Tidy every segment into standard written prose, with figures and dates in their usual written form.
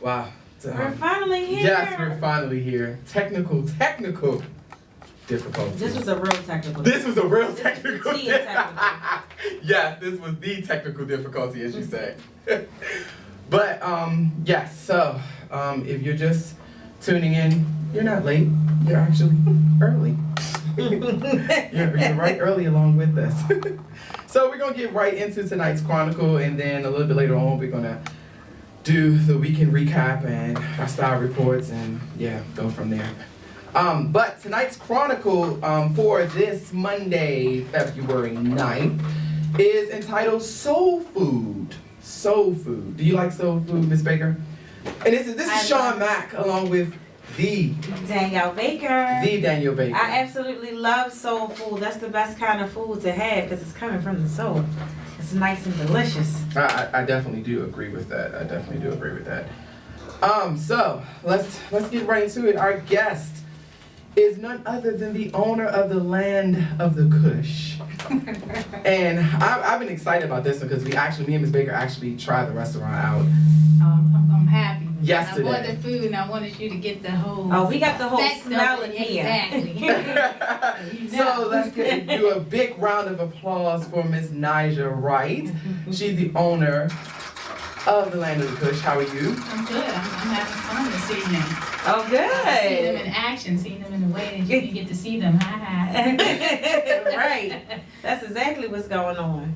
Wow. We're finally here. Yes, we're finally here. Technical difficulties. This was a real technical. This was a real technical. This was the technical. Yes, this was the technical difficulty, as you say. But yes. So if you're just tuning in, you're not late. You're actually early. you're right early along with us. So we're gonna get right into tonight's Chronicle, and then a little bit later on, we're gonna do the weekend recap and our style reports, and yeah, go from there. But tonight's Chronicle for this Monday, February 9th, is entitled Soul Food. Soul Food. Do you like soul food, Miss Baker? And this is Sean Mack along with the Danielle Baker. The Danielle Baker. I absolutely love soul food. That's the best kind of food to have because it's coming from the soul. It's nice and delicious. I definitely do agree with that. So let's get right into it. Our guest is none other than the owner of the land of the Kush. And I've been excited about this one because me and Ms. Baker actually tried the restaurant out. I'm happy. Yesterday. I bought the food and I wanted you to get the whole. Oh, we got the whole effect of smell in it. here. Exactly. So let's do a big round of applause for Miss Nija Wright. She's the owner of the land of the Kush. How are you? I'm good. I'm having fun this evening. Oh, Seeing them good. in action, seeing them in the way that you can get to see them. Hi. Right. That's exactly what's going on.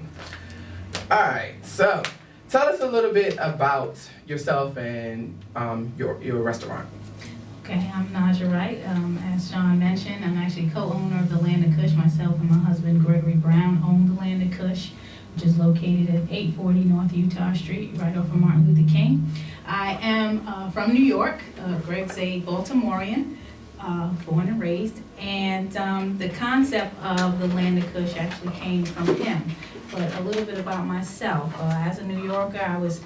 All right. So tell us a little bit about yourself and your restaurant. Okay, I'm Naja Wright. As Sean mentioned, I'm actually co-owner of the Land of Kush. Myself and my husband Gregory Brown own the Land of Kush, which is located at 840 North Utah Street, right off of Martin Luther King. I am from New York. Greg's a Baltimorean, born and raised, and the concept of the Land of Kush actually came from him. But a little bit about myself. As a New Yorker, I was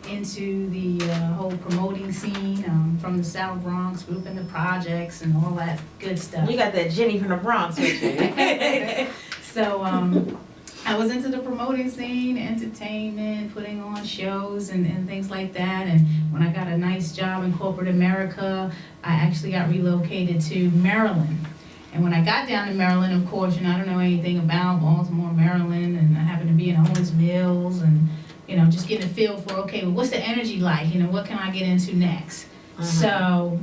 into the whole promoting scene from the South Bronx, group in the projects, and all that good stuff. You got that Jenny from the Bronx with you. So I was into the promoting scene, entertainment, putting on shows and things like that. And when I got a nice job in corporate America, I actually got relocated to Maryland. And when I got down to Maryland, of course, I don't know anything about Baltimore, Maryland, and I happened to be in Owens Mills and, just getting a feel for, okay, well, what's the energy like? What can I get into next? So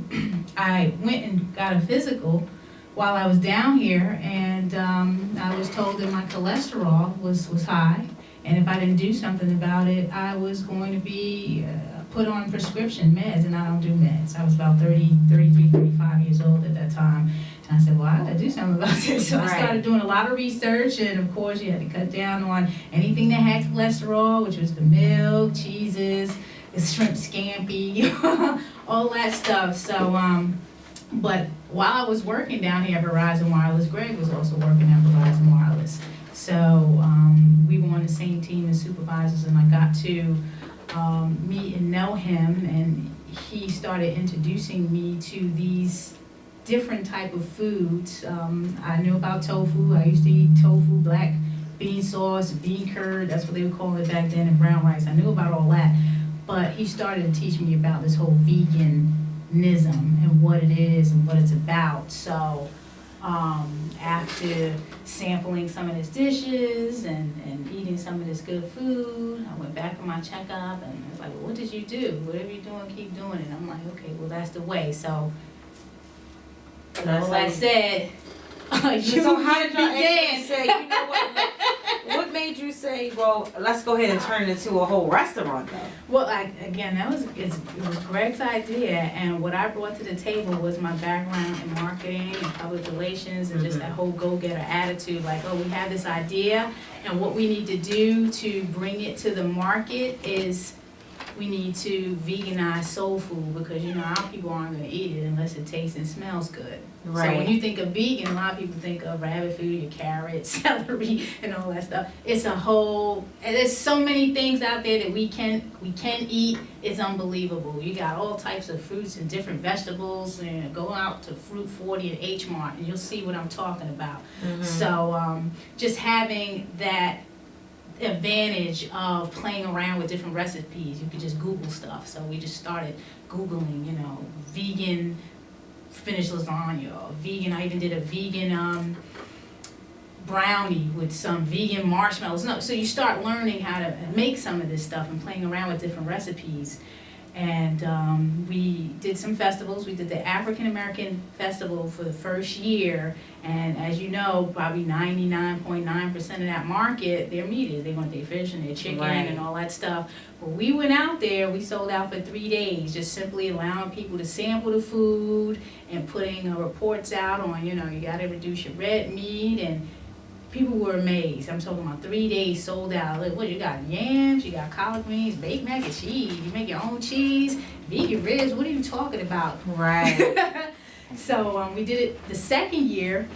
I went and got a physical while I was down here, and I was told that my cholesterol was high, and if I didn't do something about it, I was going to be put on prescription meds, and I don't do meds. I was about 33, 35 years old at that time, and I said, well, I gotta do something about this. So I started doing a lot of research, and of course, you had to cut down on anything that had cholesterol, which was the milk, cheeses, the shrimp scampi, all that stuff. So, but while I was working down here at Verizon Wireless, Greg was also working at Verizon Wireless. So we were on the same team as supervisors, and I got to meet and know him, and he started introducing me to these different type of foods. I knew about tofu. I used to eat tofu, black bean sauce, bean curd, that's what they would call it back then, and brown rice. I knew about all that. But he started to teach me about this whole veganism and what it is and what it's about. So after sampling some of his dishes and eating some of this good food, I went back for my checkup, and I was like, well, what did you do? Whatever you're doing, keep doing it. I'm like, okay, well, that's the way. So I said, So how did y'all actually say, what made you say, well, let's go ahead and turn it into a whole restaurant though? Well, again, it was Greg's idea, and what I brought to the table was my background in marketing and public relations and just that whole go-getter attitude, like, oh, we have this idea, and what we need to do to bring it to the market is we need to veganize soul food, because our people aren't going to eat it unless it tastes and smells good. Right. So when you think of vegan, a lot of people think of rabbit food, your carrots, celery, and all that stuff. It's a whole, and there's so many things out there that we can eat. It's unbelievable. You got all types of fruits and different vegetables, and go out to Fruit 40 at H Mart, and you'll see what I'm talking about. So just having that advantage of playing around with different recipes. You could just Google stuff. So we just started Googling, vegan spinach lasagna, or vegan. I even did a vegan brownie with some vegan marshmallows. No, so you start learning how to make some of this stuff and playing around with different recipes. And we did some festivals. We did the African American Festival for the first year. And as you know, probably 99.9% of that market, their meat is. They want their fish and their chicken and all that stuff. But we went out there, we sold out for 3 days, just simply allowing people to sample the food and putting reports out on, you got to reduce your red meat. And people were amazed. I'm talking about 3 days sold out. Look, what you got? Yams, you got collard greens, baked mac and cheese. You make your own cheese, vegan ribs. What are you talking about? Right. So we did it the second year.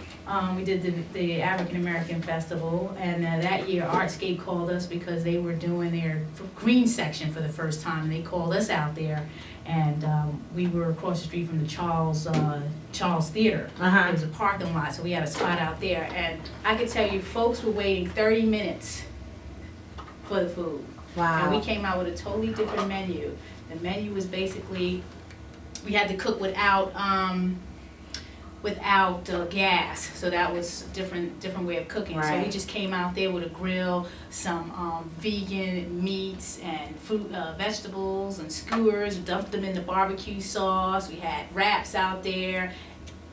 We did the African American Festival, and that year Artscape called us because they were doing their green section for the first time. And they called us out there, and we were across the street from the Charles Theater. It was a parking lot, so we had a spot out there. And I could tell you, folks were waiting 30 minutes for the food. Wow. And we came out with a totally different menu. The menu was basically, we had to cook without gas, so that was a different way of cooking. Right. So we just came out there with a grill, some vegan meats and fruit, vegetables and skewers, dumped them in the barbecue sauce. We had wraps out there.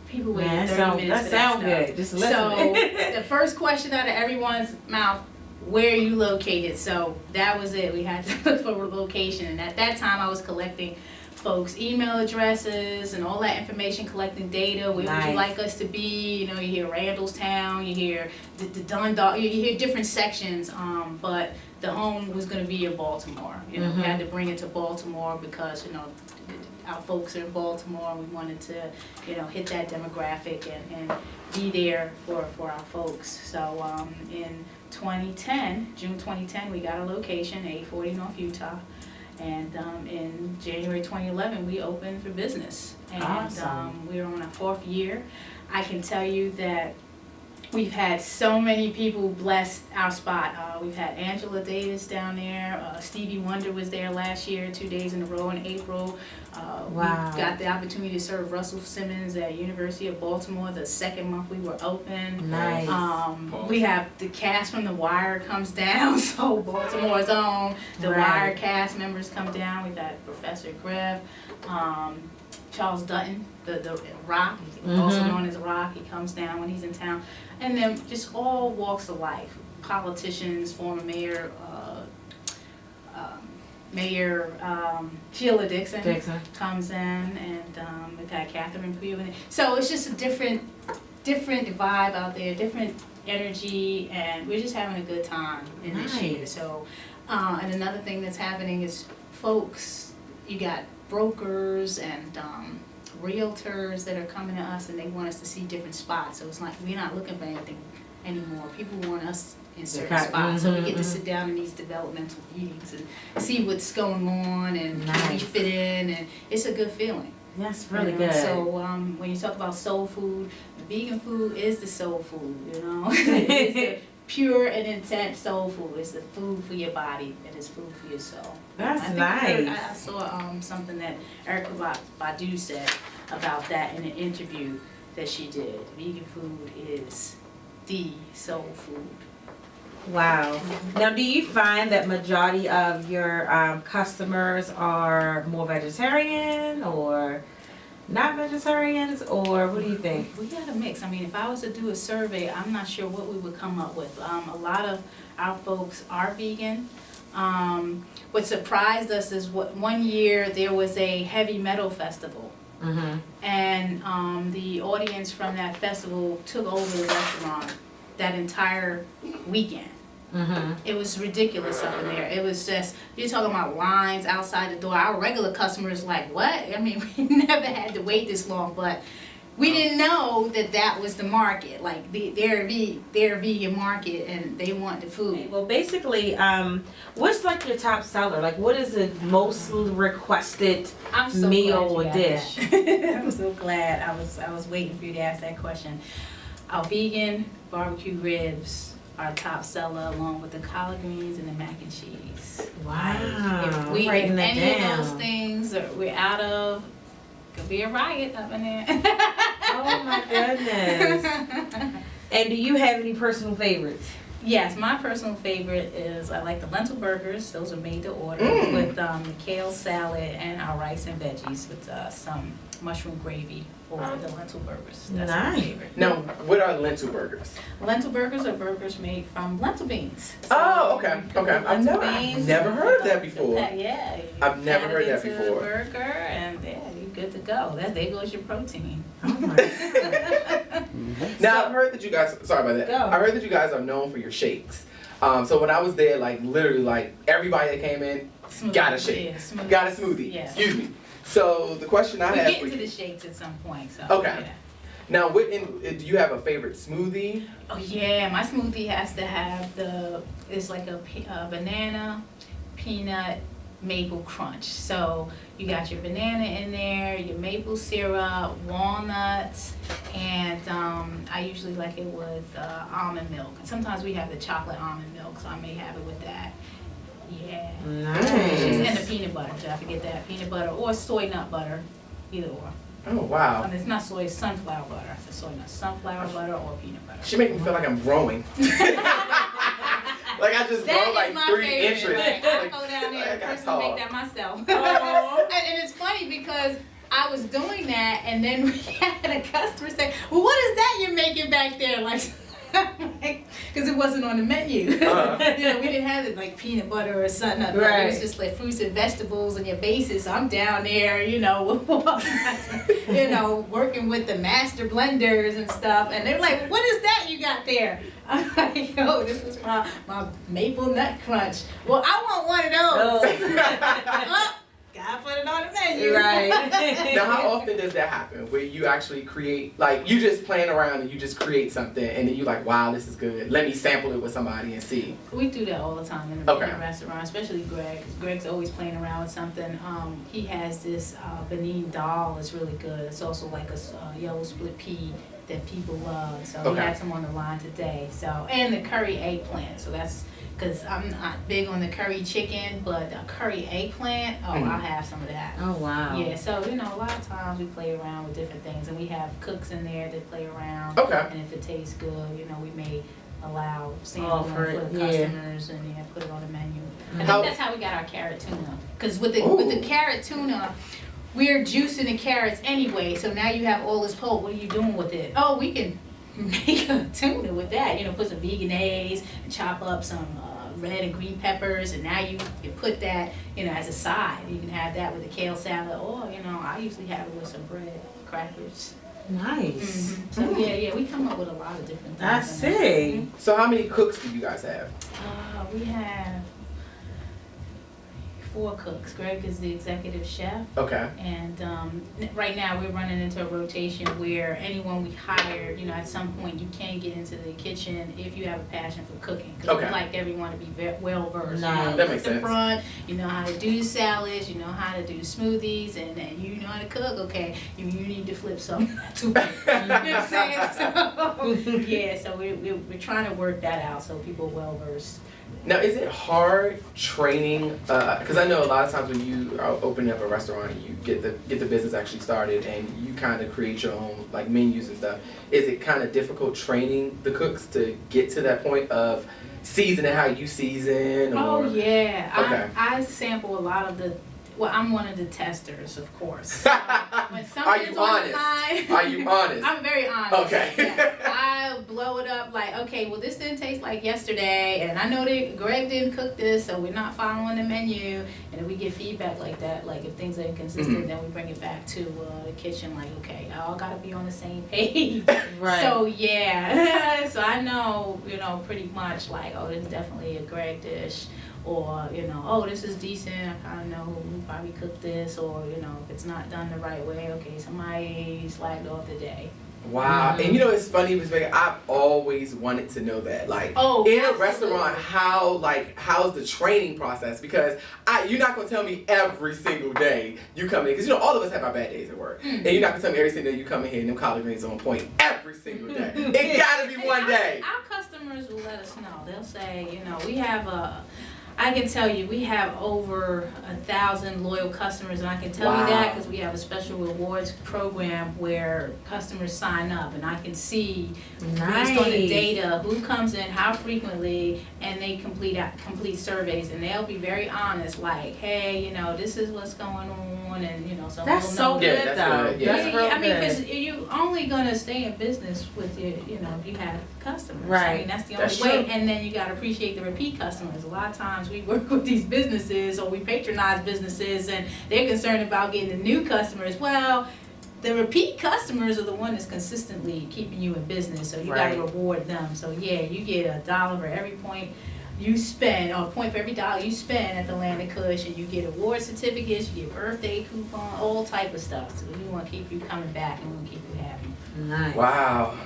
People waited 30 minutes for that sounds stuff. good. Just listen. So the first question out of everyone's mouth, where are you located? So that was it. We had to look for a location. And at that time, I was collecting folks' email addresses and all that information, collecting data. Where would you like us to be? You hear Randallstown, you hear the Dundalk, you hear different sections. But the home was going to be in Baltimore. We had to bring it to Baltimore because our folks are in Baltimore. We wanted to hit that demographic and be there for our folks. So in 2010, June 2010, we got a location, 840 North Utah. And in January 2011, we opened for business. And awesome. We're on our 4th year. I can tell you that we've had so many people bless our spot. We've had Angela Davis down there. Stevie Wonder was there last year, 2 days in a row in April. We got the opportunity to serve Russell Simmons at University of Baltimore the 2nd month we were open. Nice. We have the cast from The Wire comes down, so Baltimore's own. The Wire cast members come down. We've had Professor Greff, Charles Dutton, the Rock, also known as Rock. He comes down when he's in town. And then just all walks of life. Politicians, former mayor, Sheila Dixon comes in, and we've had Catherine Pugh. So it's just a different vibe out there, different energy, and we're just having a good time in this year. So, and another thing that's happening is folks, you got brokers and realtors that are coming to us, and they want us to see different spots. So it's like we're not looking for anything anymore. People want us in certain spots, so we get to sit down in these developmental meetings and see what's going on and how we fit in, and it's a good feeling. That's really good. So when you talk about soul food, vegan food is the soul food. It's the pure and intense soul food. It's the food for your body and it's food for your soul. That's nice. I saw something that Erykah Badu said about that in an interview that she did. Vegan food is the soul food. Wow. Now, do you find that majority of your customers are more vegetarian or not vegetarians, or what do you think? We got a mix. I mean, if I was to do a survey, I'm not sure what we would come up with. A lot of our folks are vegan. What surprised us is one year there was a heavy metal festival. And the audience from that festival took over the restaurant that entire weekend. It was ridiculous up in there. It was just, you're talking about lines outside the door. Our regular customers like, what? I mean, we never had to wait this long, but we didn't know that was the market. Like their vegan market, and they want the food. Well, basically, what's like your top seller? Like, what is the most requested meal or dish? I'm so glad. I was waiting for you to ask that question. Our vegan barbecue ribs our top seller, along with the collard greens and the mac and cheese. Wow. If Writing that any of down. those things that we're out of, could be a riot up in there. Oh my goodness. And do you have any personal favorites? Yes, my personal favorite is I like the lentil burgers. Those are made to order with kale salad and our rice and veggies with some mushroom gravy over the lentil burgers. That's my Nice. favorite. Now, what are lentil burgers? Lentil burgers are burgers made from lentil beans. So Oh, okay, you cook okay. the I've lentil never beans, heard of that you before. Yeah. you I've never pat heard it that into before. The burger, and yeah, you're good to go. There goes your protein. Oh my goodness. Now, I've heard that you guys, sorry about that. Go. I heard that you guys are known for your shakes. So when I was there, like literally, like everybody that came in Smoothie. got a shake, Yeah, smoothie. got a smoothie. Yeah. Excuse me. So the question I We have get for into you, the shakes at some point. So, Okay. Yeah. now, do you have a favorite smoothie? Oh yeah, my smoothie has to have it's like a banana, peanut, maple crunch. So you got your banana in there, your maple syrup, walnuts, and I usually like it with almond milk. Sometimes we have the chocolate almond milk, so I may have it with that. Yeah. Nice. And the peanut butter. Did I forget that? Peanut butter or soy nut butter, either or. Oh wow. It's not soy, it's sunflower butter. It's soy nut, sunflower butter or peanut butter. She make me feel like I'm growing. Like I just That grow is like my 3 favorite. inches. Like, I Like, go down there and I got personally tall. make that myself. Aw. And it's funny because I was doing that, and then we had a customer say, "Well, what is that you're making back there?" Like, because it wasn't on the menu. Uh-huh. You know, we didn't have it like peanut butter or something. It Right. was just like fruits and vegetables and your bases. So I'm down there, working with the master blenders and stuff. And they're like, "What is that you got there?" I'm like, "Oh, this is my maple nut crunch." "Well, I want one of those." Oh, gotta put it on the menu. Right. Now, how often does that happen? Where you actually create, like, you just playing around and you just create something, and then you like, wow, this is good. Let me sample it with somebody and see. We do that all the time in the Okay. restaurant, especially Greg. 'Cause Greg's always playing around with something. He has this Benin dal that's really good. It's also like a yellow split pea that people love. So Okay. he had some on the line today. So and the curry eggplant. So that's because I'm not big on the curry chicken, but the curry eggplant. Oh, Mhm. I'll have some of that. Oh wow. Yeah, so a lot of times we play around with different things, and we have cooks in there that play around. Okay. And if it tastes good, we may allow Oh, sampling for for it, the yeah. customers and put it on the menu. I How- think that's how we got our carrot tuna. Because with the carrot tuna, we're juicing the carrots anyway. So now you have all this pulp. What are you doing with it? Oh, we can make a tuna with that. Put some vegan eggs and chop up some red and green peppers, and now you put that as a side. You can have that with a kale salad, or I usually have it with some bread, crackers. Nice. So yeah, we come up with a lot of different things. I in there. see. So how many cooks do you guys have? We have 4 cooks. Greg is the executive chef, Okay. and right now we're running into a rotation where anyone we hire, at some point you can get into the kitchen if you have a passion for cooking. Because Okay. we like everyone to be well versed. Nice. That makes the sense. front, you know how to do the salads, you know how to do smoothies, and you know how to cook. Okay, you need to flip something too. You know what I'm saying? So, yeah, so we're trying to work that out so people are well versed. Now, is it hard training? Because I know a lot of times when you are opening up a restaurant, you get the business actually started, and you kind of create your own like menus and stuff. Is it kind of difficult training the cooks to get to that point of seasoning how you season? Or, Oh yeah, Okay. I sample a lot of the. Well, I'm one of the testers, of course. When Are something's you on honest? the line, Are you honest? I'm very honest. Okay. Yeah. I blow it up like, okay, well, this didn't taste like yesterday, and I know that Greg didn't cook this, so we're not following the menu. And if we get feedback like that, like if things are inconsistent, then we bring it back to the kitchen, like, okay, y'all gotta be on the same page. Right. So yeah, so I know, pretty much like, oh, this is definitely a Greg dish. Or, oh, this is decent, I kind of know who probably cooked this. Or, if it's not done the right way, okay, somebody slagged off the day. Wow. And you know, it's funny because I've always wanted to know that. Like, in a restaurant, how's the training process? Because you're not going to tell me every single day you come in. Because, you know, all of us have our bad days at work. And you're not going to tell me every single day you come in here and them collard greens on point every single day. It got to be one day. Our customers will let us know. They'll say, you know, we have I can tell you, we have over 1,000 loyal customers, and I can tell you that because we have a special rewards program where customers sign up, and I can see based on the data who comes in, how frequently, and they complete surveys, and they'll be very honest, like, hey, you know, this is what's going on, and you know, so that's so good though. Yeah. That's real I mean, good. because you're only gonna stay in business with your, you know, if you have customers. Right. I mean, that's the only way. And then you gotta appreciate the repeat customers. A lot of times we work with these businesses or we patronize businesses, and they're concerned about getting the new customers. Well, the repeat customers are the one that's consistently keeping you in business, so you gotta reward them. So yeah, you get $1 for every point you spend, or a point for every dollar you spend at the Land of Kush, and you get award certificates, you get birthday coupon, all type of stuff. So we want to keep you coming back, and we want to keep you happy. Nice. Wow.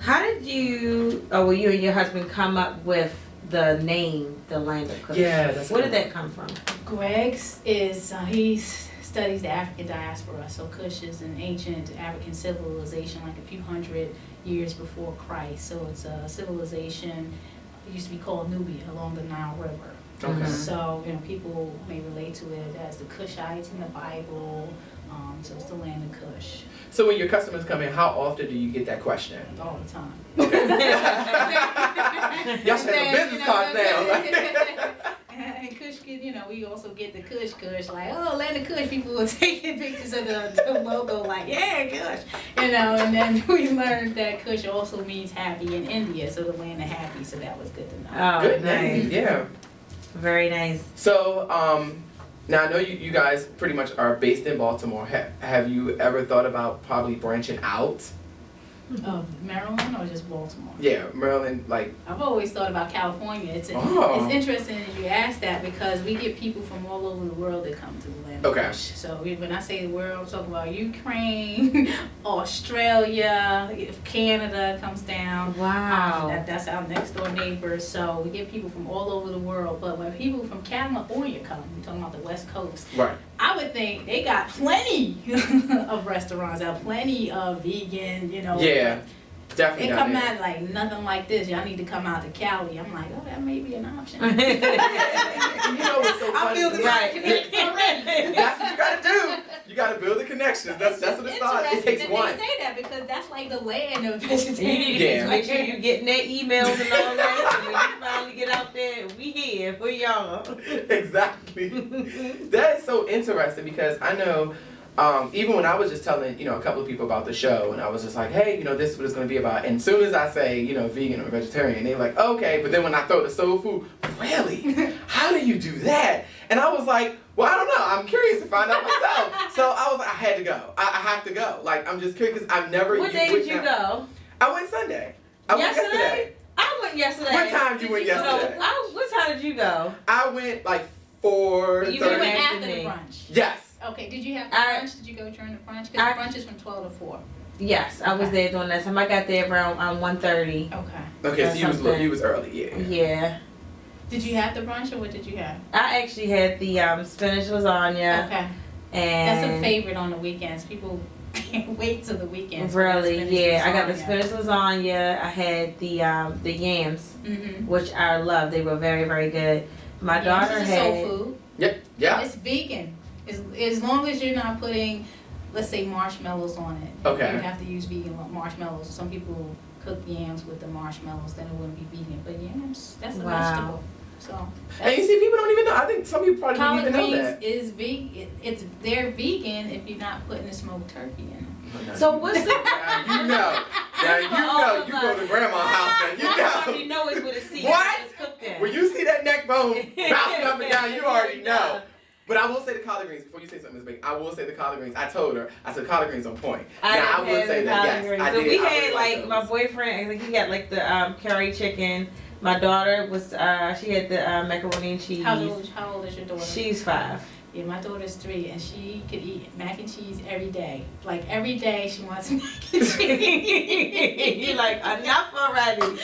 How did you and your husband come up with the name, the Land of Kush? Yeah, that's Where cool. did that come from? Greg's is, he studies the African diaspora. So Kush is an ancient African civilization, like a few hundred years before Christ. So it's a civilization, it used to be called Nubia, along the Nile River. Okay. So, you know, people may relate to it as the Kushites in the Bible. So it's the Land of Kush. So when your customers come in, how often do you get that question? All the time. Okay. Y'all should have business cards now. And Kush, you know, we also get the Kush, like, oh, Land of Kush. People were taking pictures of the logo, like, yeah, Kush. You know, and then we learned that Kush also means happy in India, so the land of happy, so that was good to know. Oh, Good nice. name, yeah. Very nice. So, now I know you guys pretty much are based in Baltimore. Have you ever thought about probably branching out? Maryland or just Baltimore? Yeah, Maryland, like. I've always thought about California. It's interesting that you ask that because we get people from all over the world that come to the Land of Kush. So when I say the world, I'm talking about Ukraine, Australia, if Canada comes down. Wow. That's our next door neighbors. So we get people from all over the world. But when people from California come, we're talking about the West Coast. Right. I would think they got plenty of restaurants out, plenty of vegan, you know. Yeah, definitely. They come out like nothing like this. Y'all need to come out to Cali. I'm like, oh, that may be an option. You know what's so funny? I feel the right connection already. That's what you gotta do. You gotta build the connections. That's what it starts. It takes one. They say that because that's like the land of You need vegetarians. to make sure you're getting their emails and all that. So when you finally get out there, we here for y'all. Exactly. That is so interesting because I know, even when I was just telling, you know, a couple of people about the show, and I was just like, hey, you know, this is what it's going to be about. And as soon as I say, you know, vegan or vegetarian, they're like, okay. But then when I throw the soul food, really? How do you do that? And I was like, well, I don't know. I'm curious to find out myself. So I was like, I had to go. I have to go. Like, I'm just curious because I've never. What day did you go? I went Sunday. I went yesterday. I went yesterday. What time did you went yesterday? What time did you go? I went like 4:30. You went after the brunch. Yes. Okay, did you have the brunch? Did you go during the brunch? Because the brunch is from 12 to 4. Yes, I was there during that time. I got there around 1:30. Okay, so you was early, yeah. Yeah. Did you have the brunch or what did you have? I actually had the spinach lasagna. Okay. And that's a favorite on the weekends. People can't wait till the weekends. Really, yeah. I got the spinach lasagna. I had the yams, which I love. They were very, very good. My daughter had soul food. Yep. Yeah. It's vegan. As long as you're not putting, let's say, marshmallows on it. Okay. You have to use vegan marshmallows. Some people cook yams with the marshmallows, then it wouldn't be vegan. But yams, that's a vegetable. So. And you see, people don't even know. I think some people probably don't even know that. Is vegan. They're vegan if you're not putting the smoked turkey in them. So what's the? Now you know. You go to grandma's house, man. You know. I already know it's with a C. What? When you see that neck bone bouncing up and down, you already know. But I will say the collard greens, before you say something, Ms. Big, I will say the collard greens. I told her, I said collard greens on point. I would say that, yes, I did. So we had, like, my boyfriend, I think he got, like, the curry chicken, My daughter was, she had the macaroni and cheese. How old is your daughter? She's 5. Yeah, my daughter's 3, and she could eat mac and cheese every day. Like every day, she wants mac and cheese. You're like, enough already.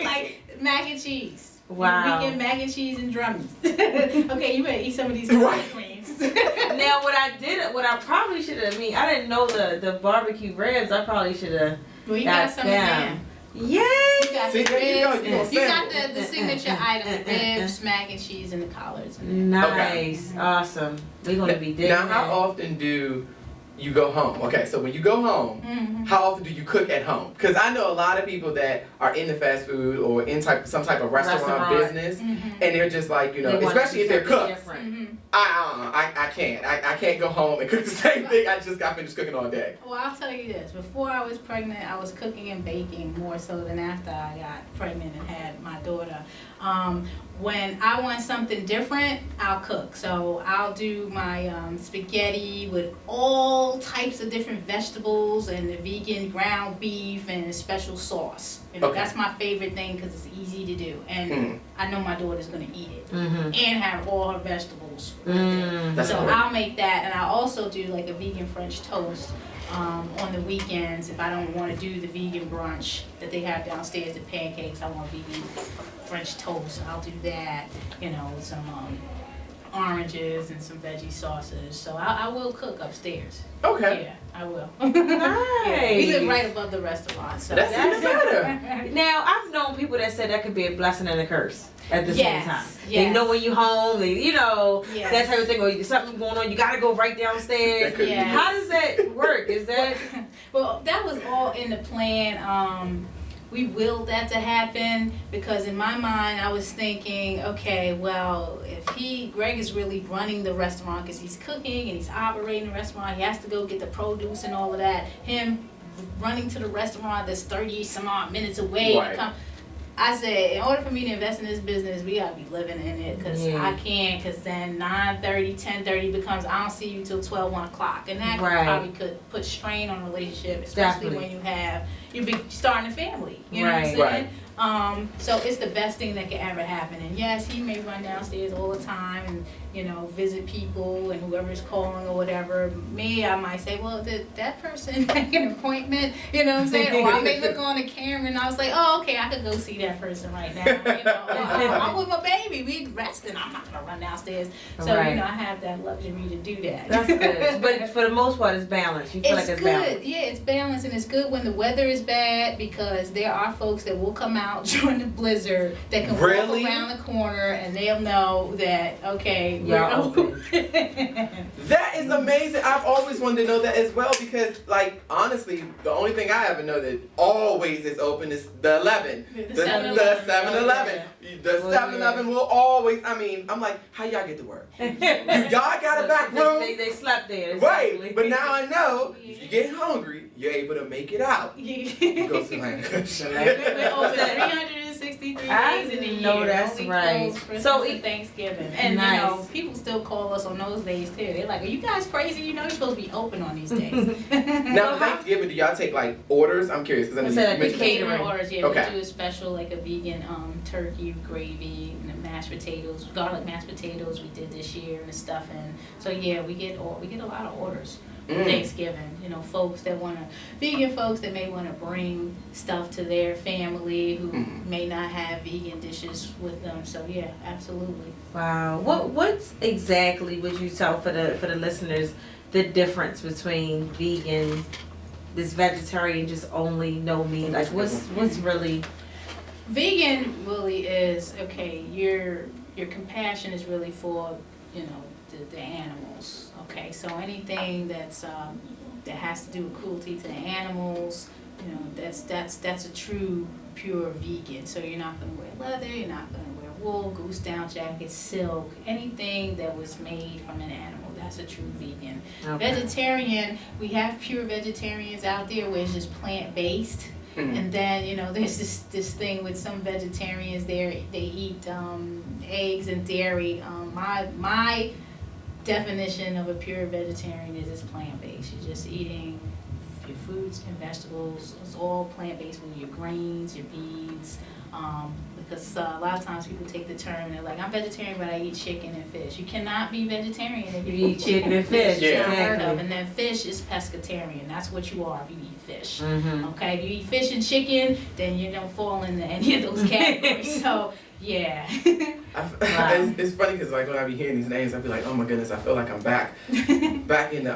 Like mac and cheese. Wow. We get mac and cheese and drummies. Okay, you better eat some of these queens. Now, what I probably should have, I didn't know the barbecue ribs. I probably should have. Well, you got some down. Yeah. You got the ribs. You got the signature item, ribs, mac and cheese, and the collards. Nice. Okay. Awesome. We're going to be digging. Now, how often do you go home? Okay, so when you go home, how often do you cook at home? Because I know a lot of people that are in the fast food or in some type of restaurant business, and they're just like, especially if they're cooks. I can't. I can't go home and cook the same thing I just got finished cooking all day. Well, I'll tell you this. Before I was pregnant, I was cooking and baking more so than after I got pregnant and had my daughter. When I want something different, I'll cook. So I'll do my spaghetti with all types of different vegetables and the vegan ground beef and a special sauce. That's my favorite thing because it's easy to do. And I know my daughter's going to eat it and have all her vegetables with it. So I'll make that, and I'll also do like a vegan French toast on the weekends if I don't want to do the vegan brunch that they have downstairs, the pancakes. I want vegan French toast. I'll do that, with some oranges and some veggie sauces. So I will cook upstairs. Okay. Yeah, I will. Nice. Yeah, we live right above the restaurant. So that's even better. Now, I've known people that said that could be a blessing and a curse at the same time. Yes. They know when you home, that type of thing, or something going on, you got to go right downstairs. How does that work? Is that... Well, that was all in the plan. We willed that to happen because in my mind I was thinking, okay, well, if Greg is really running the restaurant because he's cooking and he's operating the restaurant, he has to go get the produce and all of that. Him running to the restaurant that's 30 some odd minutes away. Right. I said, in order for me to invest in this business, we gotta be living in it because I can't. Because then 9:30, 10:30 becomes I don't see you till 12, 1 o'clock, and that probably could put strain on a relationship, especially when you're starting a family. You know what I'm saying? So it's the best thing that could ever happen. And yes, he may run downstairs all the time and visit people and whoever's calling or whatever. Me, I might say, well, did that person make an appointment? You know what I'm saying? Or I may look on the camera and I was like, oh, okay, I could go see that person right now. I'm with my baby. We resting. I'm not gonna run downstairs. So I have that luxury to do that. That's good. But for the most part, it's balanced. You feel like it's balanced. Yeah, it's balanced, and it's good when the weather is bad because there are folks that will come out during the blizzard that can walk around the corner and they'll know that we're open. That is amazing. I've always wanted to know that as well because, honestly, the only thing I ever know that always is open is the 11. The 7-Eleven. The 7-Eleven will always, I'm like, how y'all get to work? Y'all got a back room? They slept there. Exactly. Right. But now I know if you get hungry, you're able to make it out. You go to like 363 days in a year. No, that's right. So Thanksgiving. And people still call us on those days too. They're like, are you guys crazy? You're supposed to be open on these days. Now Thanksgiving, do y'all take orders? I'm curious because I know you catering orders. Yeah, we do a special a vegan turkey gravy and mashed potatoes, garlic mashed potatoes we did this year and the stuffing. So yeah, we get a lot of orders. Thanksgiving, vegan folks that may want to bring stuff to their family who may not have vegan dishes with them. So yeah, absolutely. Wow. What exactly would you tell for the listeners the difference between vegan, this vegetarian just only no meat? Like what's really vegan really is your compassion is really for the animals. Okay, so anything that's that has to do with cruelty to the animals, that's a true pure vegan. So you're not going to wear leather, you're not going to wear wool, goose down jackets, silk, anything that was made from an animal. That's a true vegan. Okay. Vegetarian, we have pure vegetarians out there where it's just plant-based. And then there's this thing with some vegetarians they eat eggs and dairy. My definition of a pure vegetarian is it's plant-based. You're just eating your fruits and vegetables. It's all plant-based with your grains, your beans, the because a lot of times people take the term and they're like, I'm vegetarian, but I eat chicken and fish. You cannot be vegetarian if you eat chicken and fish. Yeah. It's unheard of. Exactly. And then fish is pescatarian. That's what you are if you eat fish. Mm-hmm. Okay, if you eat fish and chicken, then you don't fall into any of those categories. So, yeah. Wow. It's funny because like when I be hearing these names, I be like, oh my goodness, I feel like I'm back in the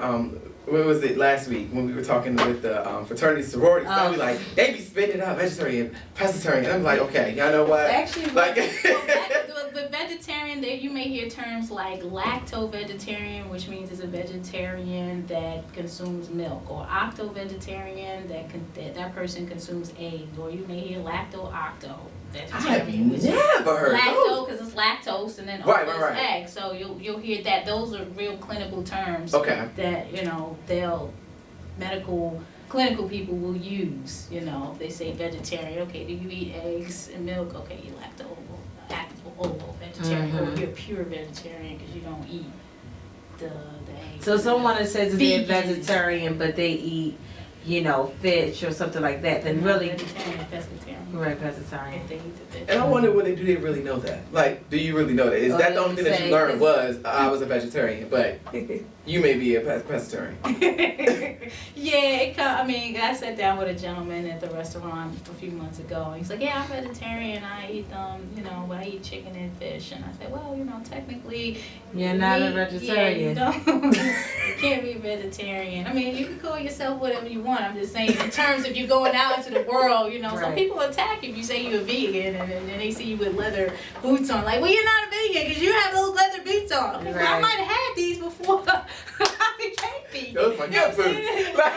what was it last week when we were talking with the fraternity sorority? So I be like, they be spitting it out, vegetarian, pescatarian. And I'm like, okay, y'all know what? Actually, Like, the vegetarian, there you may hear terms like lacto-vegetarian, which means it's a vegetarian that consumes milk, or octo-vegetarian that person consumes eggs, or you may hear lacto-octo. I have never heard Lacto, those. because it's lactose, and then Right, octo right, is right. egg. So you'll hear that. Those are real clinical terms Okay. that clinical people will use. You know, if they say vegetarian, okay, do you eat eggs and milk? Okay, you're lacto-vegetarian, or you're pure vegetarian because you don't eat the eggs. So someone that says that they're Vegan. vegetarian, but they eat, fish or something like that, then really, vegetarian, pescatarian. right, pescatarian. If they eat the fish. And I wonder, do they really know that? Like, do you really know that? Is Oh, that they the only thing that say- you learned was I was a vegetarian, but you may be a pescatarian? I sat down with a gentleman at the restaurant a few months ago, and he's like, yeah, I'm vegetarian, I eat but I eat chicken and fish. And I said, well, technically You're not a Yeah, vegetarian. you don't. You can't be vegetarian. I mean, you can call yourself whatever you want. I'm just saying, in terms of you going out into the world, some Right. people attack if you say you're a vegan, and then they see you with leather boots on. Like, well, you're not a vegan because you have those leather boots on. Okay, well, I Right. might have had these before I became vegan. Those my You know good what I'm saying? boots.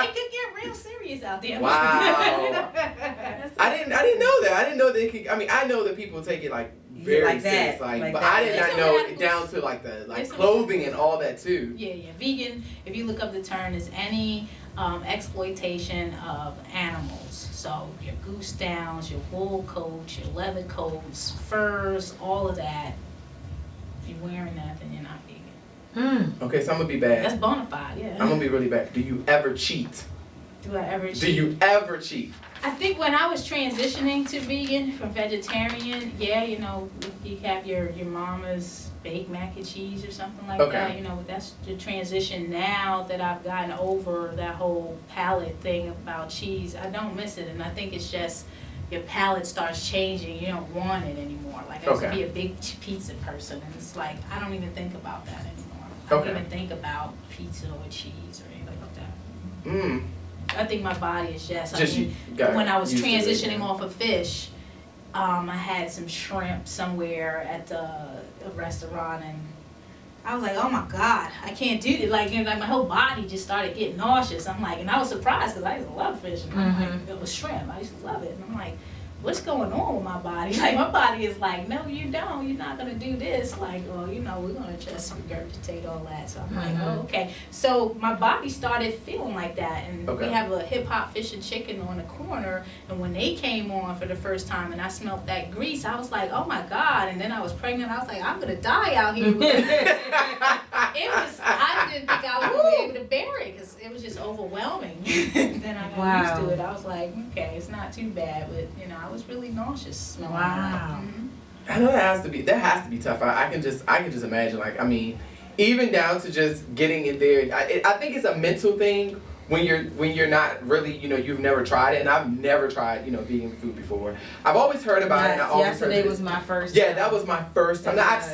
It could get real serious out there. Wow. I didn't know that. I didn't know they could. I mean, I know that people take it like very Like that, serious, like but that. I did There's not some know radicals. down to like the There's some clothing and all that too. Yeah. Vegan, if you look up the term, is any exploitation of animals. So your goose downs, your wool coats, your leather coats, furs, all of that. If you're wearing that, then you're not vegan. Okay, so I'm gonna be That's bad. bona fide, yeah. I'm gonna be really bad. Do you ever cheat? Do I ever cheat? Do you ever cheat? I think when I was transitioning to vegan from vegetarian, yeah, you have your mama's baked mac and cheese or something like Okay. that. That's the transition now that I've gotten over that whole palate thing about cheese. I don't miss it, and I think it's just your palate starts changing. You don't want it anymore. Like I used to Okay. be a big pizza person, and it's like I don't even think about that anymore. I don't Okay. even think about pizza or cheese or anything like that. Mm. I think my body is just. You got When I was used to it, transitioning yeah. off of fish, I had some shrimp somewhere at a restaurant, and I was like, oh my God, I can't do it. Like my whole body just started getting nauseous. I'm like, and I was surprised because I used to love fish. And I'm like, it was shrimp. I used to love it. And I'm like, what's going on with my body? Like my body is like, no, you don't. You're not gonna do this. Like, well, we're gonna just regurgitate all that. So I'm like, oh, okay. So my body started feeling like that, and Okay. we have a hip hop fish and chicken on the corner. And when they came on for the first time, and I smelled that grease, I was like, oh my God. And then I was pregnant. I was like, I'm gonna die out here. I didn't think I would be able to bear it because it was just overwhelming. Then I got used to it. I was like, okay, it's not too bad, but I was really nauseous smelling Wow. that. I know that has to be tough. I can just imagine. Like, I mean, even down to just getting it there. I think it's a mental thing when you're not really, you've never tried it, and I've never tried, vegan food before. I've always heard about it. And I always heard Yesterday that was my first Yeah, time. that was my first time. Now, I've Yes.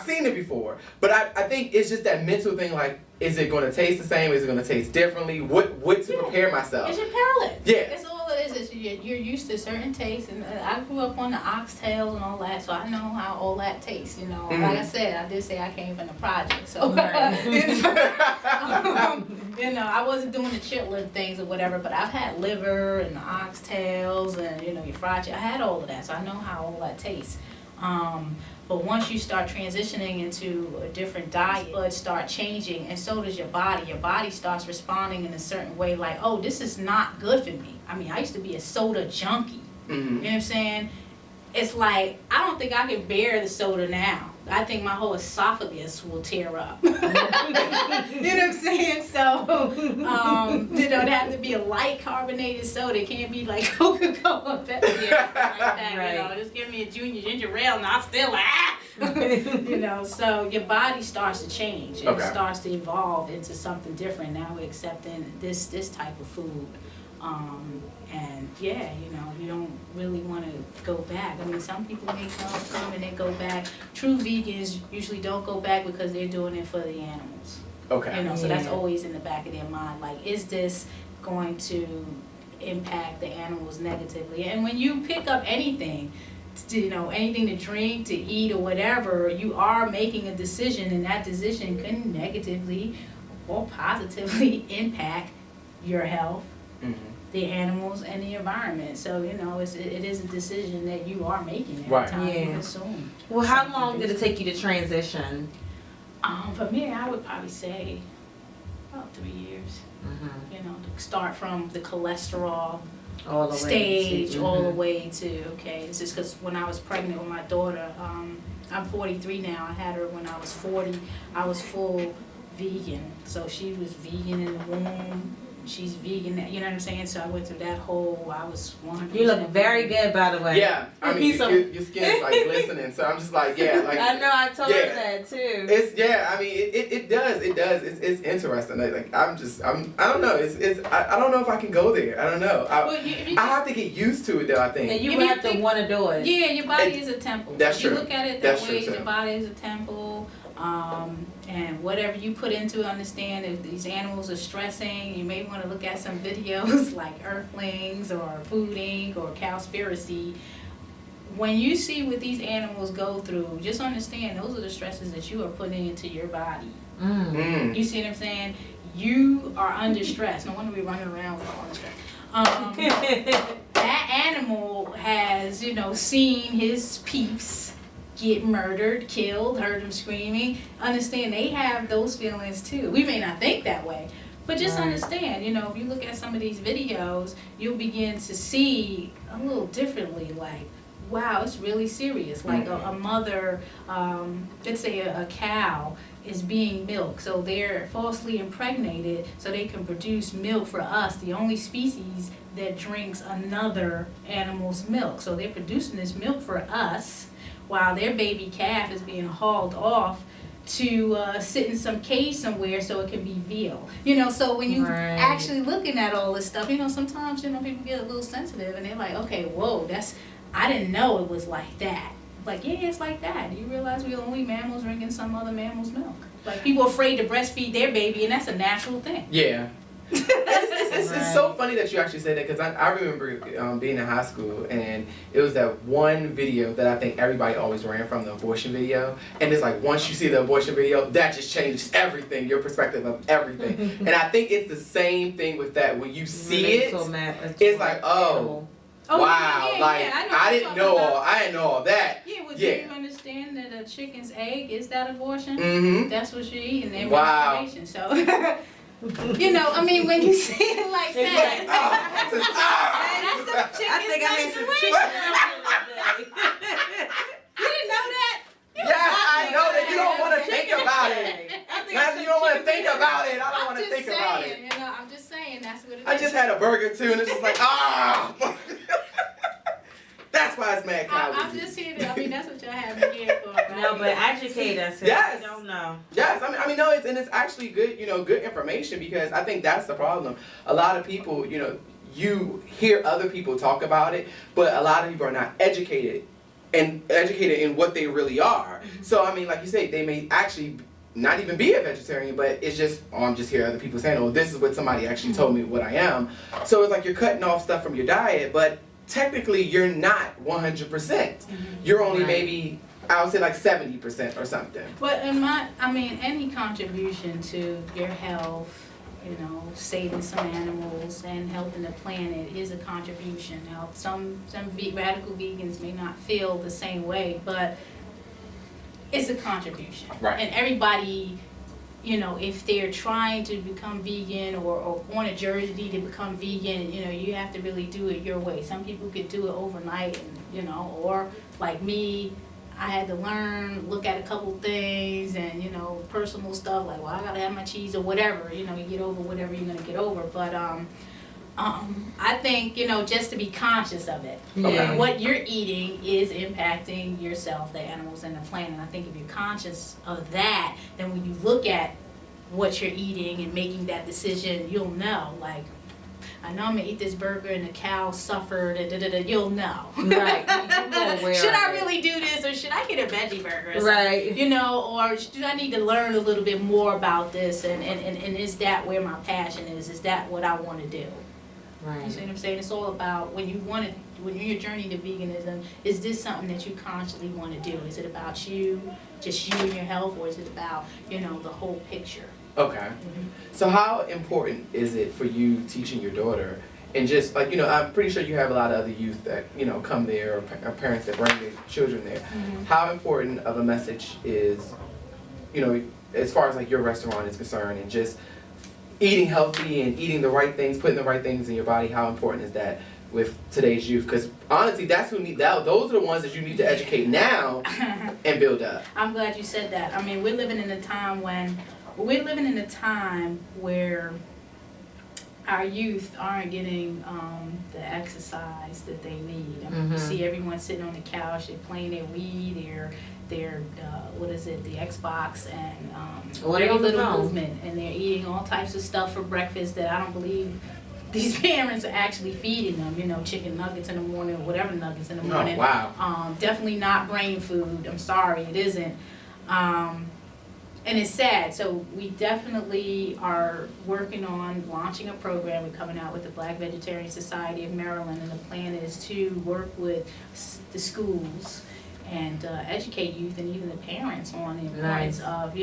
seen it before, but I think it's just that mental thing. Like, is it going to taste the same? Is it going to taste differently? What to prepare myself? It's your palate. Yeah. That's all it is. You're used to certain tastes, and I grew up on the oxtails and all that, so I know how all that tastes. Mhm. Like I said, I did say I came from the project, so Right. I wasn't doing the chitlin things or whatever, but I've had liver and the oxtails and your fried chicken. I had all of that, so I know how all that tastes. But once you start transitioning into a different diet, buds start changing, and so does your body. Your body starts responding in a certain way, like, oh, this is not good for me. I mean, I used to be a soda junkie. Mhm. You know what I'm saying? it's like, I don't think I can bear the soda now. I think my whole esophagus will tear up. You know what I'm saying? So, you know, it has to be a light carbonated soda. It can't be like Coca-Cola, Pepsi, or anything like that. Right. You know, just give me a junior ginger ale and I'll still you know, so your body starts to change. And Okay. it starts to evolve into something different. Now we're accepting this type of food. And yeah, you know, you don't really want to go back. I mean, some people may come and they go back. True vegans usually don't go back because they're doing it for the animals. Okay. You know, so that's Yeah. always in the back of their mind. Like, is this going to impact the animals negatively? And when you pick up anything, you know, anything to drink, to eat, or whatever, you are making a decision, and that decision can negatively or positively impact your health, Mhm. the animals, and the environment. So, you know, it is a decision that you are making every Right. time you Yeah. consume. Well, how long did it take you to transition? For me, I would probably say about 3 years. Mm-hmm. You know, to start from the cholesterol All the way stage to, all the mhm. way to, okay, it's just because when I was pregnant with my daughter, I'm 43 now. I had her when I was 40. I was full vegan. So she was vegan in the womb. She's vegan, you know what I'm saying? So I went through that whole, I was 100%. You look very good, by the way. Yeah, I mean, your skin's like glistening, so I'm just like, yeah, like. I know, I told yeah. her that too. It's I mean, it does. It's interesting. Like I don't know. I don't know if I can go there. I don't know. I have to get used to it though. I think. And you If you have to think- want to do it. Yeah, your body is a temple. That's If you true. look at it That's that true, way, too. your body is a temple. And whatever you put into it, understand if these animals are stressing, you may want to look at some videos like Earthlings or Food Inc. or Cowspiracy. When you see what these animals go through, just understand those are the stresses that you are putting into your body. Mm. Mm. You see what I'm saying? You are under stress. No wonder we're running around with all this stress. That animal has, you know, seen his peeps get murdered, killed, heard them screaming. Understand they have those feelings too. We may not think that way, but just Right. understand, you know, if you look at some of these videos, you'll begin to see a little differently, like, wow, it's really serious. Like a mother, let's say a cow is being milked, so they're falsely impregnated so they can produce milk for us, the only species that drinks another animal's milk. So they're producing this milk for us while their baby calf is being hauled off to sit in some cage somewhere so it can be veal. You know, so when you Right. actually looking at all this stuff, you know, sometimes, you know, people get a little sensitive and they're like, okay, whoa, I didn't know it was like that. Like, yeah, it's like that. Do you realize we're the only mammals drinking some other mammal's milk? Like, people are afraid to breastfeed their baby, and that's a natural thing. Yeah. It's so funny that you actually said that, because I remember being in high school, and it was that one video that I think everybody always ran from, the abortion video. And it's like, once you see the abortion video, that just changes everything, your perspective of everything. And I think it's the same thing with that. When you see it, it's like, oh, Oh, wow, yeah, like yeah, I know I what didn't you're know talking all, I didn't know all that. Yeah, well, Yeah. do you understand that a chicken's egg is that abortion? Mm-hmm. That's what you eat, and then Wow. respiration. So, you know, I mean, when you see it like that, that's a chicken's I think I made some menstruation. chicken You didn't know that? Yes, I know that you don't want to think about it. You don't want to think about it. I don't want to think about it. You know, I'm just saying that's what it is. I just had a burger too, and it's just like, that's why it's mad cow I'm disease. just here to, I mean, that's what y'all have me here for, right? No, but educate us. Yes. We don't know. Yes, I mean, no, it's actually good, good information, because I think that's the problem. A lot of people, you hear other people talk about it, but a lot of people are not educated in what they really are. So, I mean, like you say, they may actually not even be a vegetarian, but it's just, I'm just hearing other people saying, oh, this is what somebody actually told me what I am. So it's like you're cutting off stuff from your diet, but technically you're not 100%. You're only Right. maybe, I would say like 70% or something. But any contribution to your health, saving some animals and helping the planet is a contribution. Now, some radical vegans may not feel the same way, but it's a contribution. Right. And everybody if they're trying to become vegan or on a journey to become vegan, you have to really do it your way. Some people could do it overnight, and, or like me, I had to learn, look at a couple things and, personal stuff like, well, I gotta have my cheese or whatever, you get over whatever you're gonna get over. But I think, just to be conscious of it. Yeah. What you're eating is impacting yourself, the animals, and the planet. And I think if you're conscious of that, then when you look at what you're eating and making that decision, you'll know, like, I know I'm gonna eat this burger and the cow suffered, you'll know. Right. Should I really do this, or should I get a veggie burger or something? Right. Or do I need to learn a little bit more about this, and is that where my passion is? Is that what I want to do? Right. You see what I'm saying? It's all about when you're your journey to veganism, is this something that you consciously want to do? Is it about you, just you and your health, or is it about, the whole picture? Okay. So how important is it for you teaching your daughter, and just like, I'm pretty sure you have a lot of other youth that, come there, or parents that bring their children there. How important of a message is, as far as like your restaurant is concerned, and just eating healthy and eating the right things, putting the right things in your body, how important is that with today's youth? Because honestly, that's who need that. Those are the ones that you need to educate now and build up. I'm glad you said that. I mean, we're living in a time where our youth aren't getting the exercise that they need. I mean, you see everyone sitting on the couch, they're playing their Wii, their the Xbox, and very little movement, and they're eating all types of stuff for breakfast that I don't believe these parents are actually feeding them, chicken nuggets in the morning, or whatever nuggets in the morning. Oh, wow. Definitely not brain food. I'm sorry, it isn't. And it's sad. So we definitely are working on launching a program. We're coming out with the Black Vegetarian Society of Maryland, and the plan is to work with the schools and educate youth and even the parents on the importance of,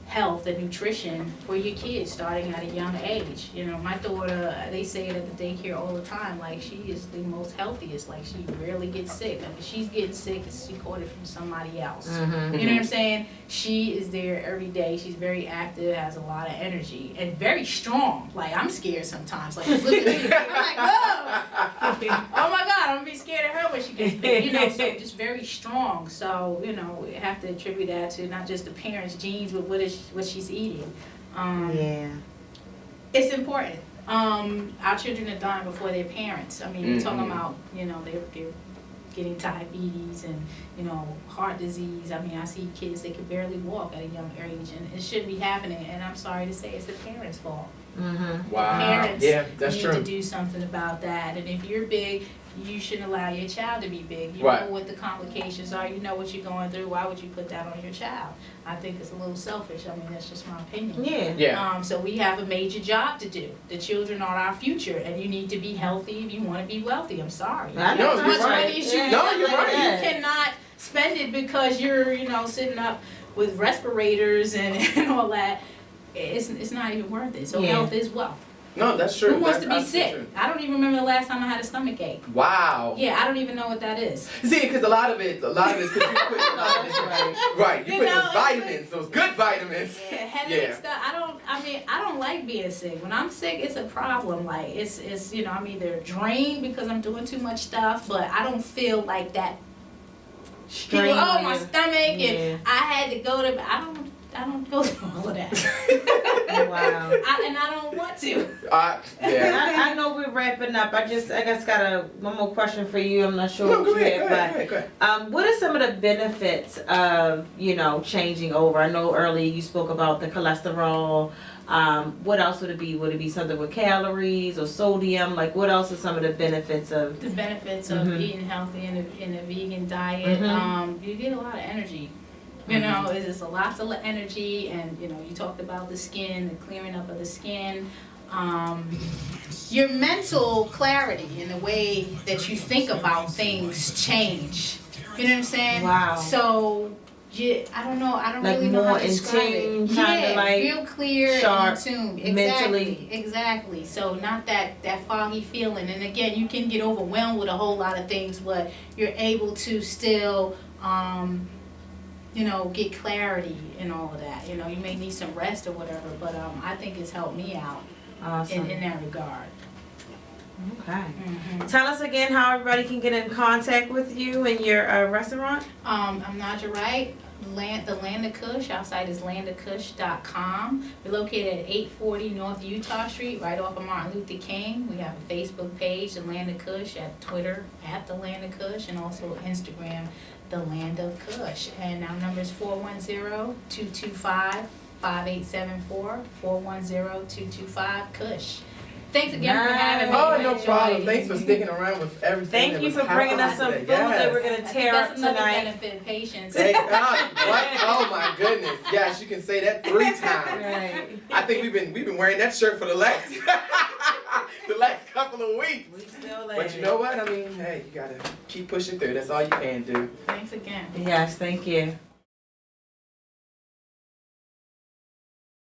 health and nutrition for your kids starting at a young age. My daughter, they say it at the daycare all the time, like, she is the most healthiest, like, she rarely gets sick. I mean, she's getting sick, she caught it from somebody else. You know what I'm saying? She is there every day. She's very active, has a lot of energy, and very strong. Like, I'm scared sometimes. Like, look at me. I'm like, oh my God, I'm gonna be scared of her when she gets big. So just very strong. So, we have to attribute that to not just the parents' genes, but what she's eating. It's important. Our children are dying before their parents. I mean, we're talking about, they're getting diabetes and, heart disease. I mean, I see kids, they can barely walk at a young age, and it shouldn't be happening. And I'm sorry to say, it's the parents' fault. Wow. Parents that's need true. to do something about that. And if you're big, you shouldn't allow your child to be big. You Right. know what the complications are. You know what you're going through. Why would you put that on your child? I think it's a little selfish. I mean, that's just my opinion. Yeah. So we have a major job to do. The children are our future, and you need to be healthy if you want to be wealthy. I'm sorry. I know, As you're much right. money as you No, want, you're like, right. you cannot spend it because you're, sitting up with respirators and all that. It's not even worth it. So health is wealth. No, that's true. Who wants to be That's sick? true. I don't even remember the last time I had a stomach ache. Wow. Yeah, I don't even know what that is. See, because a lot of it is because you put right. You put those vitamins, those good vitamins. Yeah, headache stuff. I don't like being sick. When I'm sick, it's a problem. Like, it's I'm either drained because I'm doing too much stuff, but I don't feel like that. People, my stomach, and I had to go to. I don't go through all of that. Wow. And I don't want to. I know we're wrapping up. I guess got one more question for you. I'm not sure No, what go you ahead, have, go ahead. what are some of the benefits of, changing over? I know earlier you spoke about the cholesterol. What else would it be? Would it be something with calories or sodium? Like, what else are some of the benefits of? The benefits of eating healthy in a vegan diet. You get a lot of energy. It's just a lot of energy, and you talked about the skin, the clearing up of the skin. Your mental clarity and the way that you think about things change. You know what I'm saying? Wow. So I don't know. I don't like really know how to more in describe tune, it. kinda like real clear sharp, and in tune. mentally. Exactly. So not that foggy feeling. And again, you can get overwhelmed with a whole lot of things, but you're able to still get clarity and all of that. You may need some rest or whatever, but I think it's helped me out Awesome. in that regard. Okay. Mm-hmm. Tell us again how everybody can get in contact with you and your restaurant. I'm Nadja Wright, the Land of Kush. Our site is landofkush.com. We're located at 840 North Utah Street, right off of Martin Luther King. We have a Facebook page, The Land of Kush, at Twitter, at The Land of Kush, and also Instagram, The Land of Kush. And our number is 410-225-5874, 410-225-KUSH. Thanks again for having me. Oh, no problem. Thanks for sticking around with everything. Thank that you was for bringing us some happening food today. that we're gonna tear up That's another tonight. benefit, patience. What? Oh my goodness. Yes, you can say that 3 times. Right. I think we've been wearing that shirt for the last couple of weeks. We still But you know what? I mean, hey, you gotta keep pushing through. That's all you can do. Thanks again. Yes, thank you.